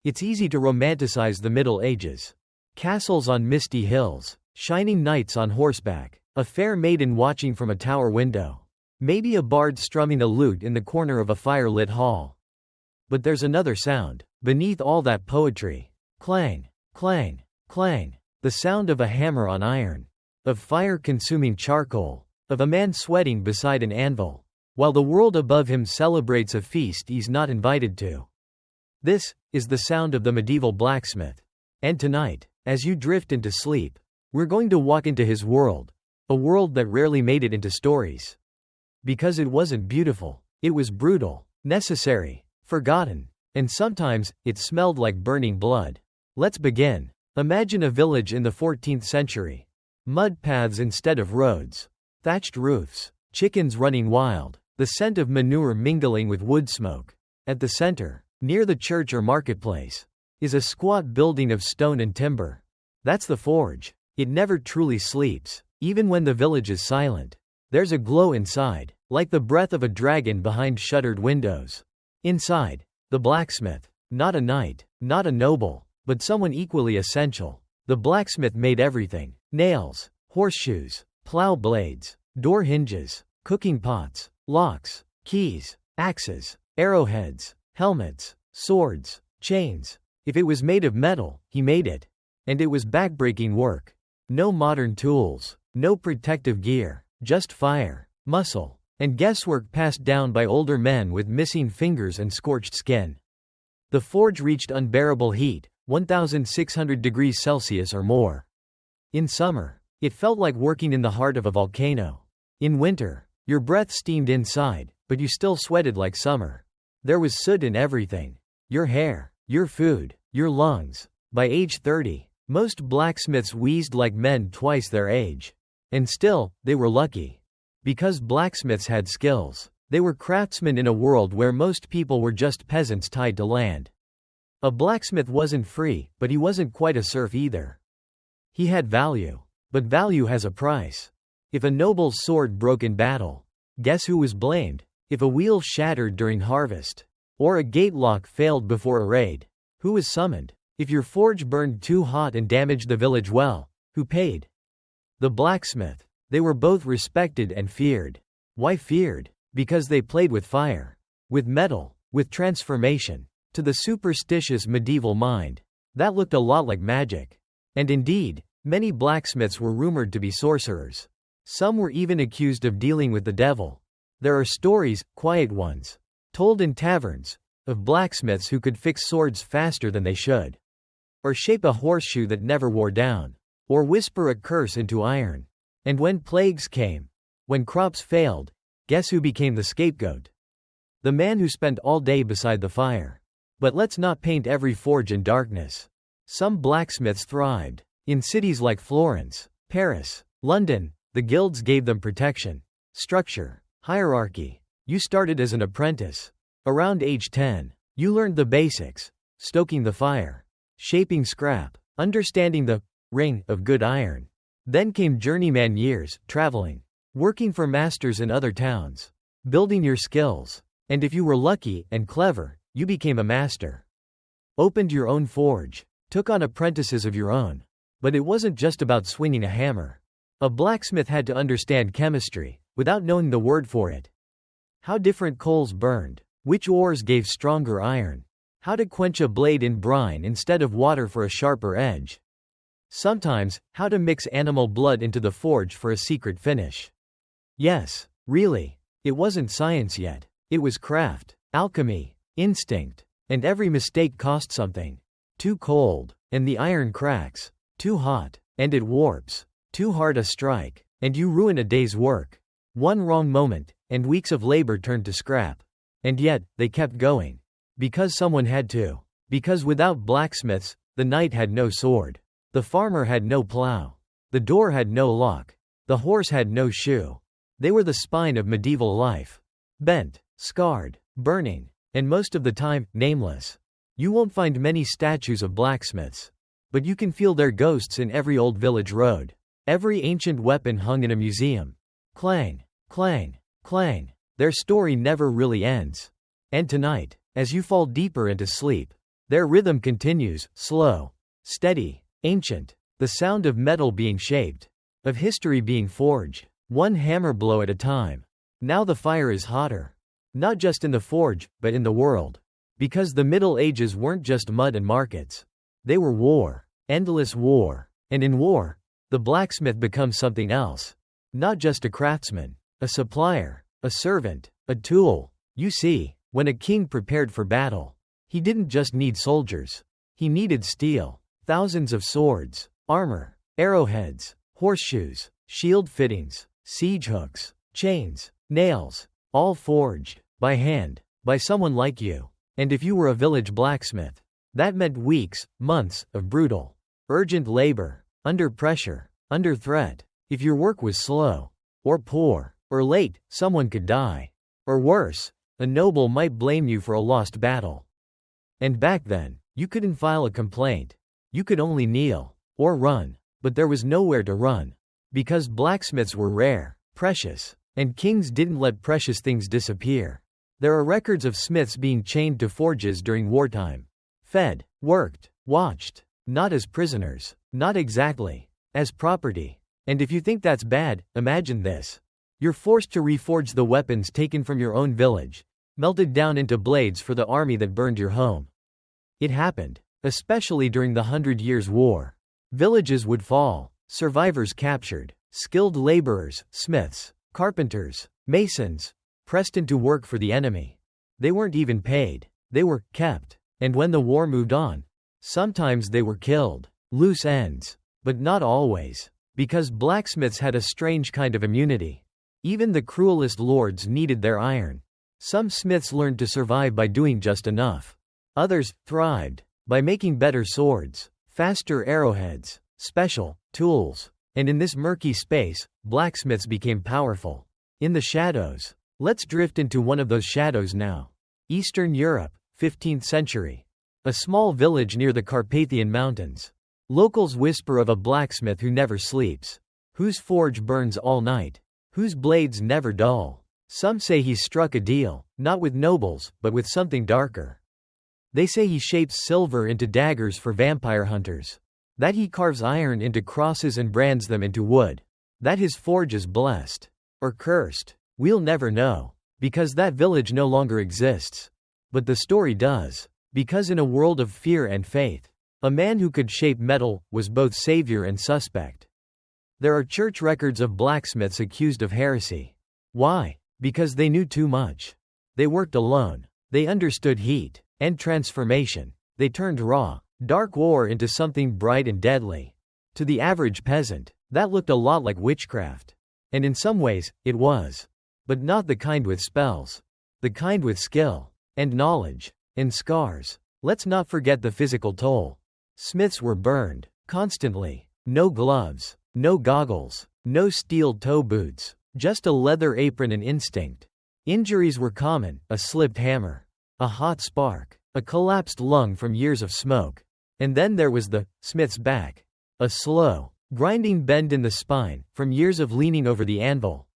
It's easy to romanticize the Middle Ages. Castles on misty hills, shining knights on horseback, a fair maiden watching from a tower window. Maybe a bard strumming a lute in the corner of a fire-lit hall. But there's another sound, beneath all that poetry. Clang, clang, clang. The sound of a hammer on iron. Of fire consuming charcoal. Of a man sweating beside an anvil. While the world above him celebrates a feast he's not invited to. This is the sound of the medieval blacksmith. And tonight, as you drift into sleep, we're going to walk into his world. A world that rarely made it into stories. Because it wasn't beautiful. It was brutal, necessary, forgotten, and sometimes, it smelled like burning blood. Let's begin. Imagine a village in the 14th century. Mud paths instead of roads. Thatched roofs. Chickens running wild. The scent of manure mingling with wood smoke. At the center, near the church or marketplace, is a squat building of stone and timber. That's the forge. It never truly sleeps, even when the village is silent. There's a glow inside, like the breath of a dragon behind shuttered windows. Inside, the blacksmith. Not a knight, not a noble, but someone equally essential. The blacksmith made everything. Nails, horseshoes, plow blades, door hinges, cooking pots, locks, keys, axes, arrowheads, helmets, swords, chains. If it was made of metal, he made it. And it was backbreaking work. No modern tools, no protective gear, just fire, muscle, and guesswork passed down by older men with missing fingers and scorched skin. The forge reached unbearable heat, 1,600 degrees Celsius or more. In summer, it felt like working in the heart of a volcano. In winter, your breath steamed inside, but you still sweated like summer. There was soot in everything. Your hair, your food, your lungs. By age 30, most blacksmiths wheezed like men twice their age. And still, they were lucky. Because blacksmiths had skills. They were craftsmen in a world where most people were just peasants tied to land. A blacksmith wasn't free, but he wasn't quite a serf either. He had value. But value has a price. If a noble's sword broke in battle, guess who was blamed? If a wheel shattered during harvest, or a gate lock failed before a raid, who was summoned? If your forge burned too hot and damaged the village well, who paid? The blacksmith. They were both respected and feared. Why feared? Because they played with fire, with metal, with transformation. To the superstitious medieval mind, that looked a lot like magic. And indeed, many blacksmiths were rumored to be sorcerers. Some were even accused of dealing with the devil. There are stories, quiet ones, told in taverns, of blacksmiths who could fix swords faster than they should. Or shape a horseshoe that never wore down. Or whisper a curse into iron. And when plagues came, when crops failed, guess who became the scapegoat? The man who spent all day beside the fire. But let's not paint every forge in darkness. Some blacksmiths thrived. In cities like Florence, Paris, London, the guilds gave them protection, structure, hierarchy. You started as an apprentice. Around age 10, you learned the basics, stoking the fire, shaping scrap, understanding the ring of good iron. Then came journeyman years, traveling, working for masters in other towns, building your skills. And if you were lucky and clever, you became a master. Opened your own forge, took on apprentices of your own. But it wasn't just about swinging a hammer. A blacksmith had to understand chemistry, without knowing the word for it. How different coals burned, which ores gave stronger iron, how to quench a blade in brine instead of water for a sharper edge. Sometimes, how to mix animal blood into the forge for a secret finish. Yes, really, it wasn't science yet. It was craft, alchemy, instinct, and every mistake cost something. Too cold, and the iron cracks. Too hot, and it warps. Too hard a strike, and you ruin a day's work. One wrong moment, and weeks of labor turned to scrap. And yet, they kept going. Because someone had to. Because without blacksmiths, the knight had no sword. The farmer had no plow. The door had no lock. The horse had no shoe. They were the spine of medieval life. Bent, scarred, burning, and most of the time, nameless. You won't find many statues of blacksmiths. But you can feel their ghosts in every old village road. Every ancient weapon hung in a museum. Clang, clang, clang. Their story never really ends. And tonight, as you fall deeper into sleep, Their rhythm continues, slow, steady, ancient. The sound of metal being shaped, of history being forged, one hammer blow at a time. Now the fire is hotter. Not just in the forge, but in the world. Because the Middle Ages weren't just mud and markets. They were war. Endless war. And in war, the blacksmith becomes something else. Not just a craftsman, a supplier, a servant, a tool. You see, when a king prepared for battle, he didn't just need soldiers. He needed steel. Thousands of swords, armor, arrowheads, horseshoes, shield fittings, siege hooks, chains, nails, all forged, by hand, by someone like you. And if you were a village blacksmith, that meant weeks, months, of brutal, urgent labor, under pressure, under threat. If your work was slow, or poor, or late, someone could die. Or worse, a noble might blame you for a lost battle. And back then, you couldn't file a complaint. You could only kneel, or run. But there was nowhere to run. Because blacksmiths were rare, precious, and kings didn't let precious things disappear. There are records of smiths being chained to forges during wartime. Fed, worked, watched. Not as prisoners. Not exactly. As property. And if you think that's bad, imagine this. You're forced to reforge the weapons taken from your own village, melted down into blades for the army that burned your home. It happened, especially during the 100 Years' War. Villages would fall, survivors captured, skilled laborers, smiths, carpenters, masons, pressed into work for the enemy. They weren't even paid. They were kept. And when the war moved on, sometimes they were killed. Loose ends. But not always. Because blacksmiths had a strange kind of immunity. Even the cruelest lords needed their iron. Some smiths learned to survive by doing just enough. Others thrived by making better swords, faster arrowheads, special tools. And in this murky space, blacksmiths became powerful. In the shadows. Let's drift into one of those shadows now. Eastern Europe, 15th century. A small village near the Carpathian Mountains. Locals whisper of a blacksmith who never sleeps, whose forge burns all night, whose blades never dull. Some say he struck a deal, not with nobles, but with something darker. They say he shapes silver into daggers for vampire hunters. That he carves iron into crosses and brands them into wood. That his forge is blessed. Or cursed. We'll never know. Because that village no longer exists. But the story does. Because in a world of fear and faith, a man who could shape metal was both savior and suspect. There are church records of blacksmiths accused of heresy. Why? Because they knew too much. They worked alone. They understood heat and transformation. They turned raw, dark ore into something bright and deadly. To the average peasant, that looked a lot like witchcraft. And in some ways, it was. But not the kind with spells. The kind with skill, and knowledge, and scars. Let's not forget the physical toll. Smiths were burned, constantly. No gloves, no goggles, no steel toe boots, just a leather apron and instinct. Injuries were common, a slipped hammer, a hot spark, a collapsed lung from years of smoke. And then there was the smith's back. A slow, grinding bend in the spine, from years of leaning over the anvil.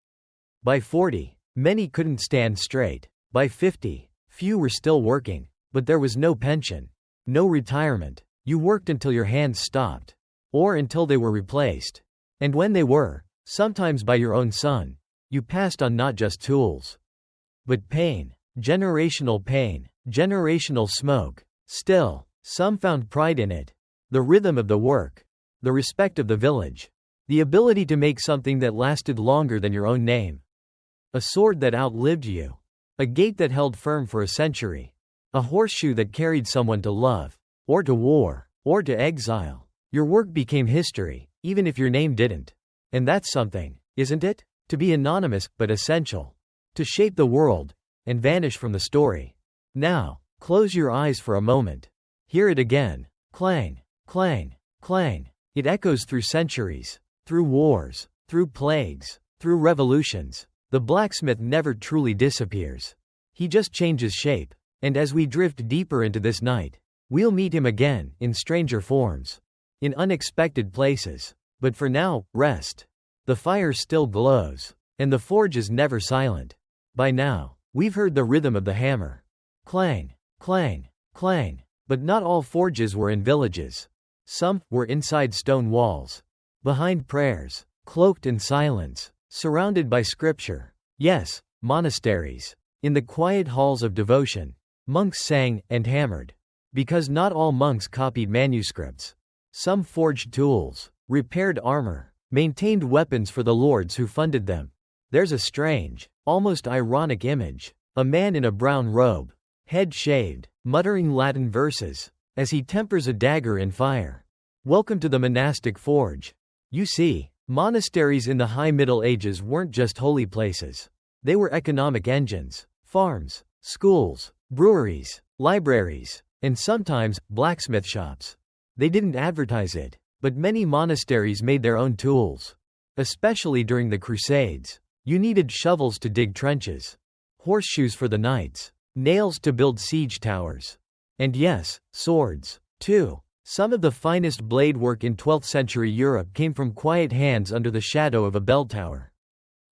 By 40, many couldn't stand straight. By 50, few were still working. But there was no pension, no retirement. You worked until your hands stopped. Or until they were replaced. And when they were, sometimes by your own son, you passed on not just tools, but pain. Generational pain. Generational smoke. Still, some found pride in it. The rhythm of the work. The respect of the village. The ability to make something that lasted longer than your own name. A sword that outlived you. A gate that held firm for a century. A horseshoe that carried someone to love. Or to war. Or to exile. Your work became history, even if your name didn't. And that's something, isn't it? To be anonymous, but essential. To shape the world, and vanish from the story. Now, close your eyes for a moment. Hear it again. Clang, clang, clang. It echoes through centuries. Through wars. Through plagues. Through revolutions. The blacksmith never truly disappears. He just changes shape. And as we drift deeper into this night, we'll meet him again, in stranger forms. In unexpected places. But for now, rest. The fire still glows. And the forge is never silent. By now, we've heard the rhythm of the hammer. Clang, clang, clang. But not all forges were in villages. Some were inside stone walls, behind prayers, cloaked in silence, surrounded by scripture. Yes, monasteries. In the quiet halls of devotion, monks sang and hammered. Because not all monks copied manuscripts. Some forged tools, repaired armor, maintained weapons for the lords who funded them. There's a strange, almost ironic image. A man in a brown robe, head shaved, muttering Latin verses, as he tempers a dagger in fire. Welcome to the monastic forge. You see, monasteries in the High Middle Ages weren't just holy places. They were economic engines, farms, schools, breweries, libraries, and sometimes blacksmith shops. They didn't advertise it, but many monasteries made their own tools. Especially during the Crusades, you needed shovels to dig trenches, horseshoes for the knights, nails to build siege towers. And yes, swords, too. Some of the finest blade work in 12th century Europe came from quiet hands under the shadow of a bell tower.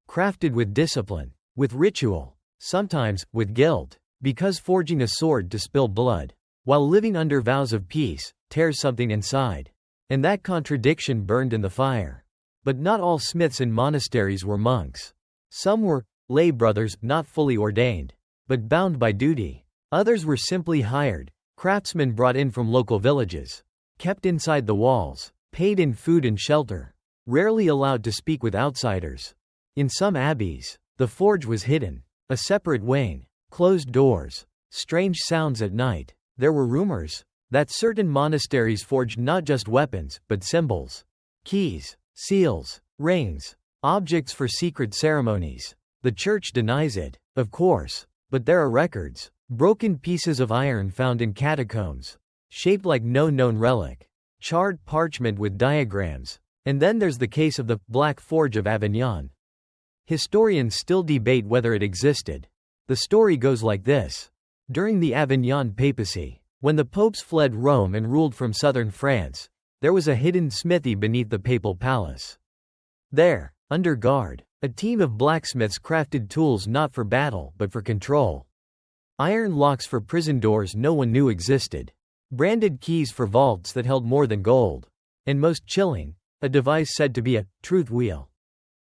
Crafted with discipline, with ritual, sometimes with guilt, because forging a sword to spill blood, while living under vows of peace, tears something inside. And that contradiction burned in the fire. But not all smiths in monasteries were monks. Some were lay brothers, not fully ordained, but bound by duty. Others were simply hired, craftsmen brought in from local villages, kept inside the walls, paid in food and shelter, rarely allowed to speak with outsiders. In some abbeys, the forge was hidden, a separate wing, closed doors, strange sounds at night. There were rumors that certain monasteries forged not just weapons, but symbols, keys, seals, rings, objects for secret ceremonies. The church denies it, of course, but there are records, broken pieces of iron found in catacombs, shaped like no known relic, charred parchment with diagrams, and then there's the case of the Black Forge of Avignon. Historians still debate whether it existed. The story goes like this. During the Avignon papacy, when the popes fled Rome and ruled from southern France, there was a hidden smithy beneath the papal palace. There, under guard, a team of blacksmiths crafted tools not for battle but for control. Iron locks for prison doors no one knew existed. Branded keys for vaults that held more than gold. And most chilling, a device said to be a truth wheel.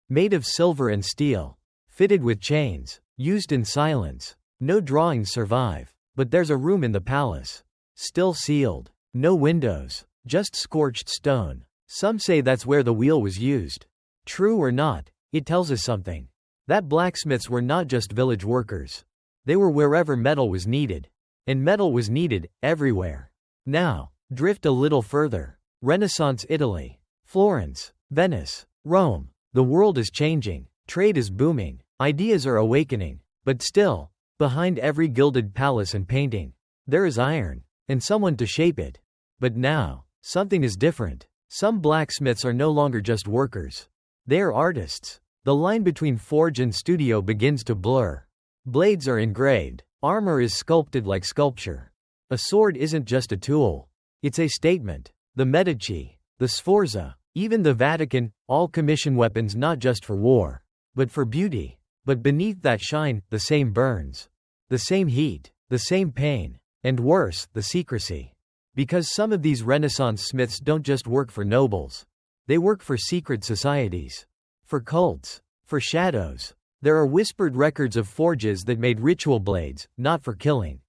Made of silver and steel. Fitted with chains. Used in silence. No drawings survive. But there's a room in the palace. Still sealed. No windows. Just scorched stone. Some say that's where the wheel was used. True or not, it tells us something. That blacksmiths were not just village workers. They were wherever metal was needed. And metal was needed, everywhere. Now, drift a little further. Renaissance Italy. Florence. Venice. Rome. The world is changing. Trade is booming. Ideas are awakening. But still, behind every gilded palace and painting, there is iron. And someone to shape it. But now, something is different. Some blacksmiths are no longer just workers. They are artists. The line between forge and studio begins to blur. Blades are engraved. Armor is sculpted like sculpture. A sword isn't just a tool. It's a statement. The Medici, the Sforza, even the Vatican, all commission weapons not just for war, but for beauty. But beneath that shine, the same burns. The same heat, the same pain, and worse, the secrecy. Because some of these Renaissance smiths don't just work for nobles. They work for secret societies. For cults. For shadows. There are whispered records of forges that made ritual blades, not for killing,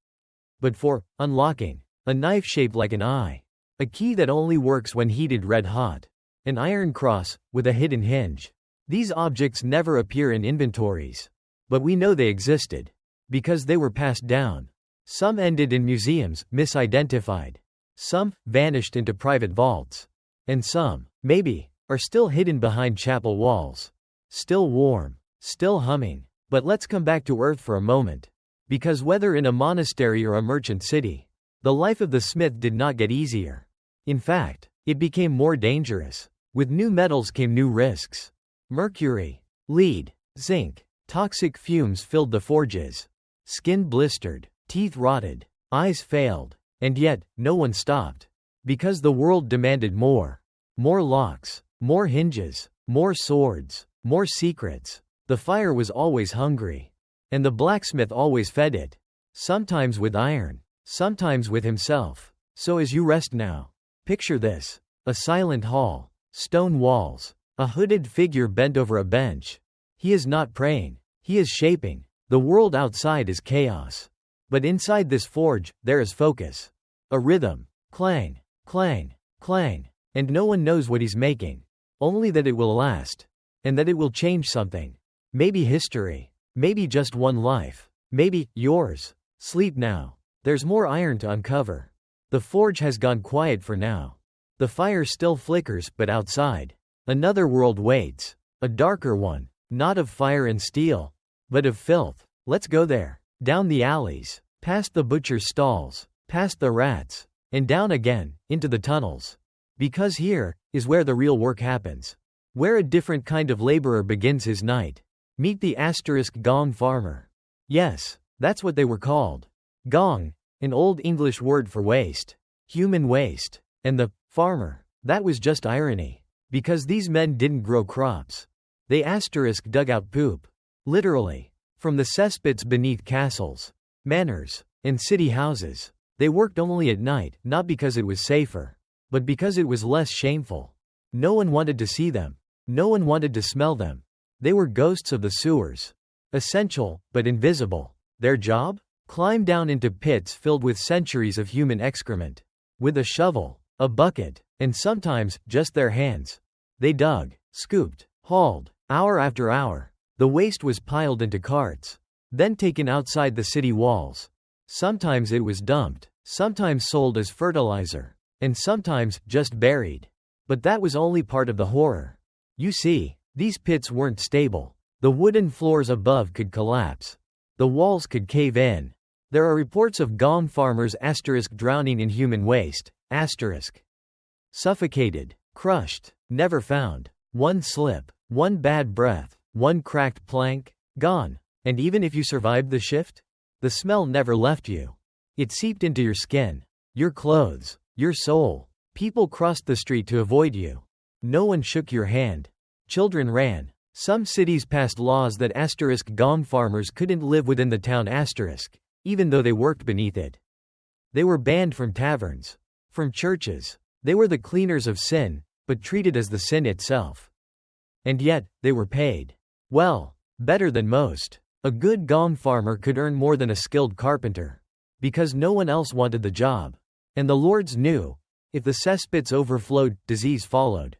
but for unlocking. A knife shaped like an eye. A key that only works when heated red hot. An iron cross, with a hidden hinge. These objects never appear in inventories. But we know they existed. Because they were passed down. Some ended in museums, misidentified. Some vanished into private vaults. And some, maybe, are still hidden behind chapel walls. Still warm. Still humming. But let's come back to earth for a moment. Because whether in a monastery or a merchant city, the life of the smith did not get easier. In fact, it became more dangerous. With new metals came new risks. Mercury, lead, zinc, toxic fumes filled the forges. Skin blistered, teeth rotted, eyes failed. And yet, no one stopped. Because the world demanded more. More locks, more hinges, more swords, more secrets. The fire was always hungry. And the blacksmith always fed it. Sometimes with iron. sometimes with himself. So as you rest now, picture this: a silent hall, stone walls, a hooded figure bent over a bench. He is not praying, he is shaping. The world outside is chaos. But inside this forge, there is focus. A rhythm. Clang, clang, clang. And no one knows what he's making. Only that it will last. And that it will change something. Maybe history. Maybe just one life. Maybe yours. Sleep now. There's more iron to uncover. The forge has gone quiet for now. The fire still flickers, but outside, another world waits. A darker one. Not of fire and steel, but of filth. Let's go there. Down the alleys, past the butcher's stalls, past the rats, and down again, into the tunnels. Because here is where the real work happens. Where a different kind of laborer begins his night. Meet the gong farmer. Yes, that's what they were called. Gong, an old English word for waste. Human waste. And the farmer. That was just irony. Because these men didn't grow crops. They dug out poop. Literally. From the cesspits beneath castles, manors, and city houses. They worked only at night, not because it was safer, but because it was less shameful. No one wanted to see them. No one wanted to smell them. They were ghosts of the sewers. Essential, but invisible. Their job? Climb down into pits filled with centuries of human excrement. With a shovel, a bucket, and sometimes just their hands. They dug, scooped, hauled, hour after hour. The waste was piled into carts, then taken outside the city walls. Sometimes it was dumped, sometimes sold as fertilizer, and sometimes just buried. But that was only part of the horror. You see, these pits weren't stable. The wooden floors above could collapse. The walls could cave in. There are reports of gong farmers drowning in human waste, suffocated, crushed, never found. One slip, one bad breath, one cracked plank, gone. And even if you survived the shift, the smell never left you. It seeped into your skin, your clothes, your soul. People crossed the street to avoid you. No one shook your hand. Children ran. Some cities passed laws that gong farmers couldn't live within the town even though they worked beneath it. They were banned from taverns, from churches. They were the cleaners of sin, but treated as the sin itself. And yet, they were paid. Well, better than most. A good gong farmer could earn more than a skilled carpenter. Because no one else wanted the job. And the lords knew, if the cesspits overflowed, disease followed.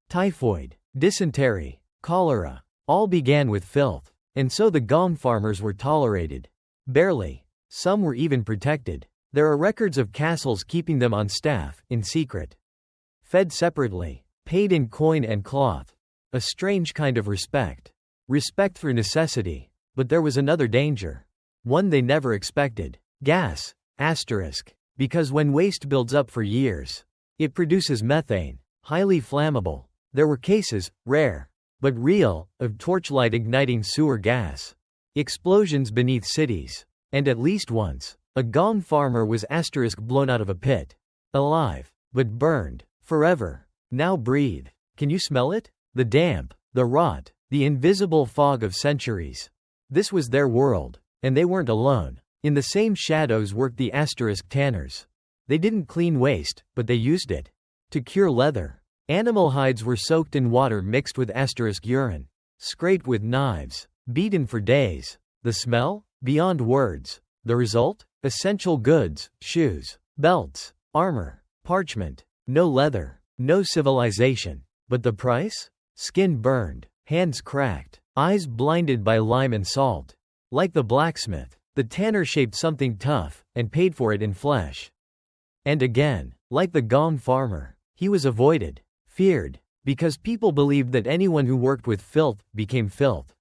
Typhoid, dysentery, cholera, all began with filth. And so the gong farmers were tolerated. Barely. Some were even protected. There are records of castles keeping them on staff, in secret. Fed separately. Paid in coin and cloth. A strange kind of respect. Respect for necessity. But there was another danger. One they never expected. Gas. Because when waste builds up for years, it produces methane. Highly flammable. There were cases, rare, but real, of torchlight igniting sewer gas. Explosions beneath cities. And at least once, a gong farmer was blown out of a pit. Alive. But burned. Forever. Now breathe. Can you smell it? The damp, the rot, the invisible fog of centuries. This was their world. And they weren't alone. In the same shadows worked the tanners. They didn't clean waste, but they used it to cure leather. Animal hides were soaked in water mixed with urine. Scraped with knives. Beaten for days. The smell? Beyond words. The result? Essential goods, shoes, belts, armor, parchment. No leather. No civilization. But the price? Skin burned. Hands cracked. Eyes blinded by lime and salt. Like the blacksmith, the tanner shaped something tough, and paid for it in flesh. And again, like the gong farmer, he was avoided, feared, because people believed that anyone who worked with filth became filth.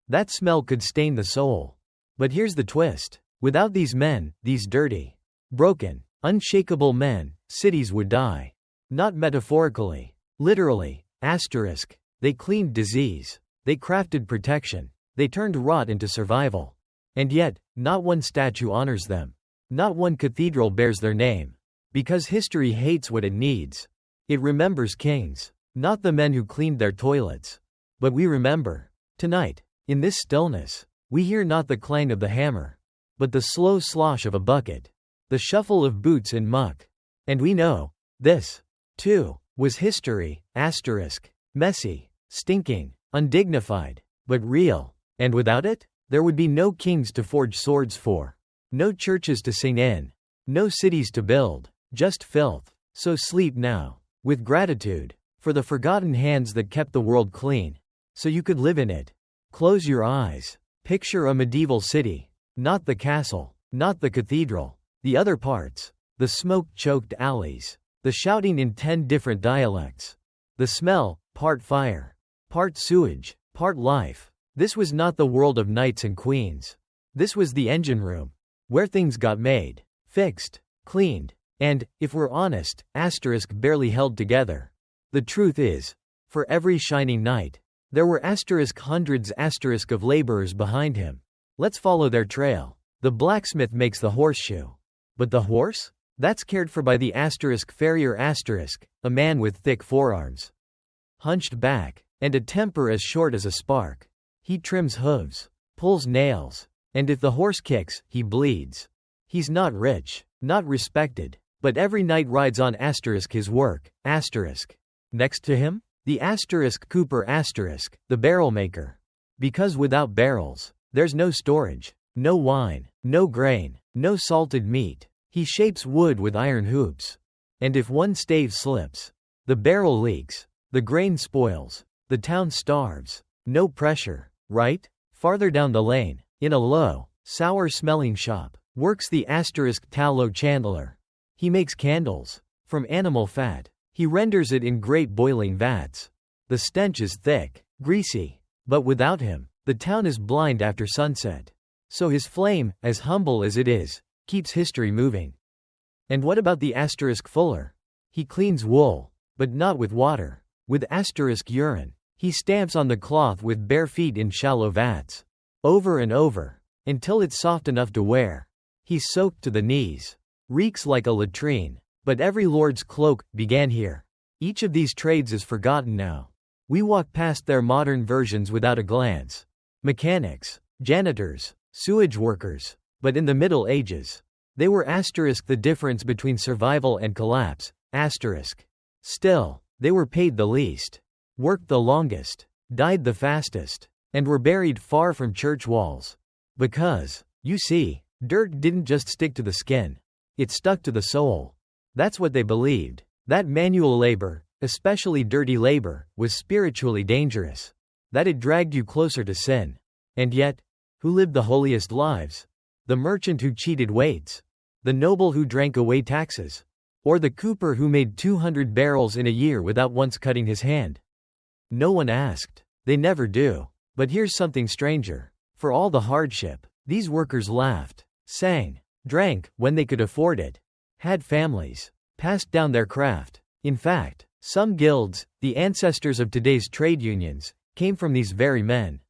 That smell could stain the soul. But here's the twist. Without these men, these dirty, broken, unshakable men, cities would die. Not metaphorically. Literally. They cleaned disease. They crafted protection. They turned rot into survival. And yet, not one statue honors them. Not one cathedral bears their name. Because history hates what it needs. It remembers kings. Not the men who cleaned their toilets. But we remember. Tonight. In this stillness. We hear not the clang of the hammer. But the slow slosh of a bucket. the shuffle of boots in muck. And we know, this, too, was history, messy, stinking, undignified, but real. And without it, there would be no kings to forge swords for, no churches to sing in, no cities to build, just filth. So sleep now, with gratitude, for the forgotten hands that kept the world clean, so you could live in it. Close your eyes. Picture a medieval city, not the castle, not the cathedral, the other parts, the smoke-choked alleys, the shouting in 10 different dialects, the smell, part fire, part sewage, part life. This was not the world of knights and queens. This was the engine room, where things got made, fixed, cleaned, and, if we're honest, barely held together. The truth is, for every shining knight, there were hundreds of laborers behind him. Let's follow their trail. The blacksmith makes the horseshoe. But the horse? That's cared for by the farrier a man with thick forearms, hunched back, and a temper as short as a spark. He trims hooves, pulls nails, and if the horse kicks, he bleeds. He's not rich, not respected, but every knight rides on his work, Next to him, the cooper the barrel maker. Because without barrels, there's no storage, no wine, no grain, no salted meat. He shapes wood with iron hoops. And if one stave slips, the barrel leaks, the grain spoils, the town starves. No pressure, right? Farther down the lane, in a low, sour-smelling shop, works the tallow chandler. He makes candles, from animal fat. He renders it in great boiling vats. The stench is thick, greasy. But without him, the town is blind after sunset. So his flame, as humble as it is, keeps history moving. And what about the fuller? He cleans wool, but not with water. With urine. He stamps on the cloth with bare feet in shallow vats. Over and over. Until it's soft enough to wear. He's soaked to the knees. Reeks like a latrine. But every lord's cloak began here. Each of these trades is forgotten now. We walk past their modern versions without a glance. Mechanics, janitors, sewage workers. But in the Middle Ages, they were the difference between survival and collapse, Still, they were paid the least, worked the longest, died the fastest, and were buried far from church walls. Because, you see, dirt didn't just stick to the skin. It stuck to the soul. That's what they believed. That manual labor, especially dirty labor, was spiritually dangerous. That it dragged you closer to sin. And yet, who lived the holiest lives? The merchant who cheated weights? The noble who drank away taxes? Or the cooper who made 200 barrels in a year without once cutting his hand? No one asked. They never do. But here's something stranger. For all the hardship, these workers laughed, sang, drank when they could afford it, had families, passed down their craft. In fact, some guilds, the ancestors of today's trade unions, came from these very men.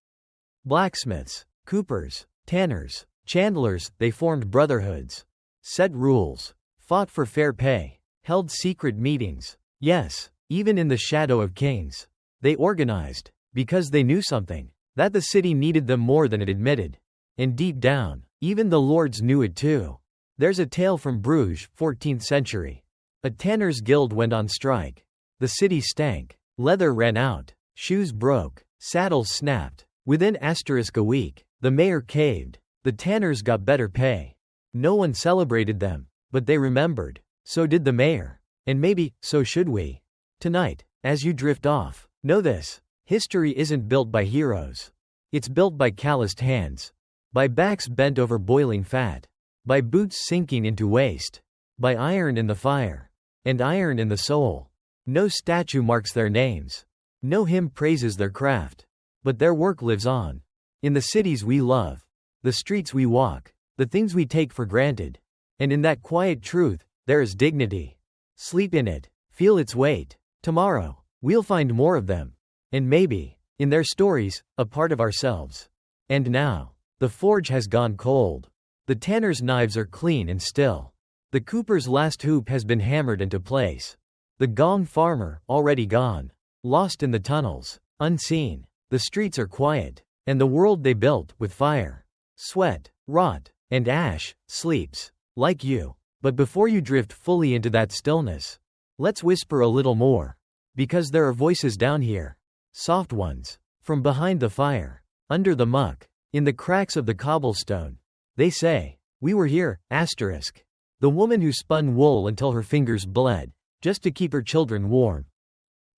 Blacksmiths, coopers, tanners, chandlers, they formed brotherhoods, set rules, fought for fair pay, held secret meetings. Yes, even in the shadow of kings. They organized, because they knew something, that the city needed them more than it admitted. And deep down, even the lords knew it too. There's a tale from Bruges, 14th century. A tanner's guild went on strike. The city stank. Leather ran out. Shoes broke. Saddles snapped. Within a week, the mayor caved. The tanners got better pay. No one celebrated them, but they remembered. So did the mayor. And maybe, so should we. Tonight, as you drift off, know this. History isn't built by heroes. It's built by calloused hands. By backs bent over boiling fat. By boots sinking into waste. By iron in the fire. And iron in the soul. No statue marks their names. No hymn praises their craft. But their work lives on. In the cities we love. The streets we walk. The things we take for granted. And in that quiet truth, there is dignity. Sleep in it. Feel its weight. Tomorrow, we'll find more of them. And maybe, in their stories, a part of ourselves. And now, the forge has gone cold. The tanner's knives are clean and still. The cooper's last hoop has been hammered into place. The gong farmer, already gone. Lost in the tunnels. Unseen. The streets are quiet. And the world they built, with fire, sweat, rot, and ash, sleeps. Like you. But before you drift fully into that stillness, let's whisper a little more. Because there are voices down here. Soft ones. From behind the fire. Under the muck. In the cracks of the cobblestone. They say, "We were here, asterisk." The woman who spun wool until her fingers bled, just to keep her children warm.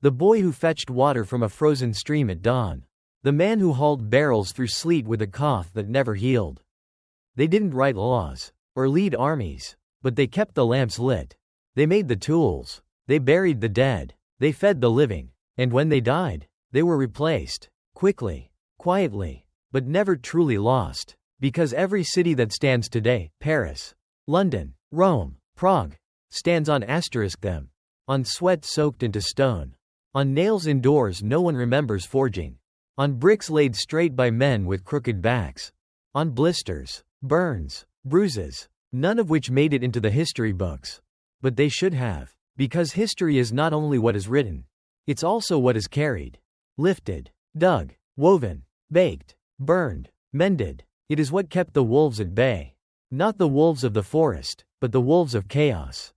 The boy who fetched water from a frozen stream at dawn. The man who hauled barrels through sleet with a cough that never healed. They didn't write laws, or lead armies, but they kept the lamps lit. They made the tools. They buried the dead. They fed the living. And when they died, they were replaced. Quickly. Quietly. But never truly lost. Because every city that stands today, Paris, London, Rome, Prague, stands on asterisk them. On sweat soaked into stone. On nails in doors no one remembers forging. On bricks laid straight by men with crooked backs. On blisters, burns, bruises, none of which made it into the history books. But they should have. Because history is not only what is written. It's also what is carried. Lifted. Dug. Woven. Baked. Burned. Mended. It is what kept the wolves at bay. Not the wolves of the forest, but the wolves of chaos.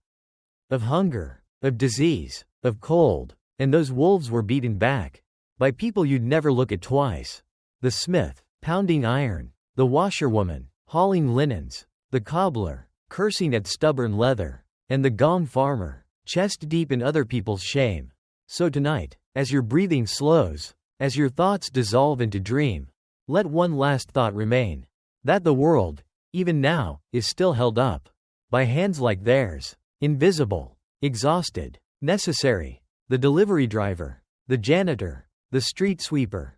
Of hunger. Of disease. Of cold. And those wolves were beaten back. By people you'd never look at twice. The smith, pounding iron. The washerwoman, hauling linens. The cobbler, cursing at stubborn leather. And the gong farmer, chest deep in other people's shame. So tonight, as your breathing slows, as your thoughts dissolve into dream, let one last thought remain. That the world, even now, is still held up. By hands like theirs. Invisible. Exhausted. Necessary. The delivery driver. The janitor. The street sweeper.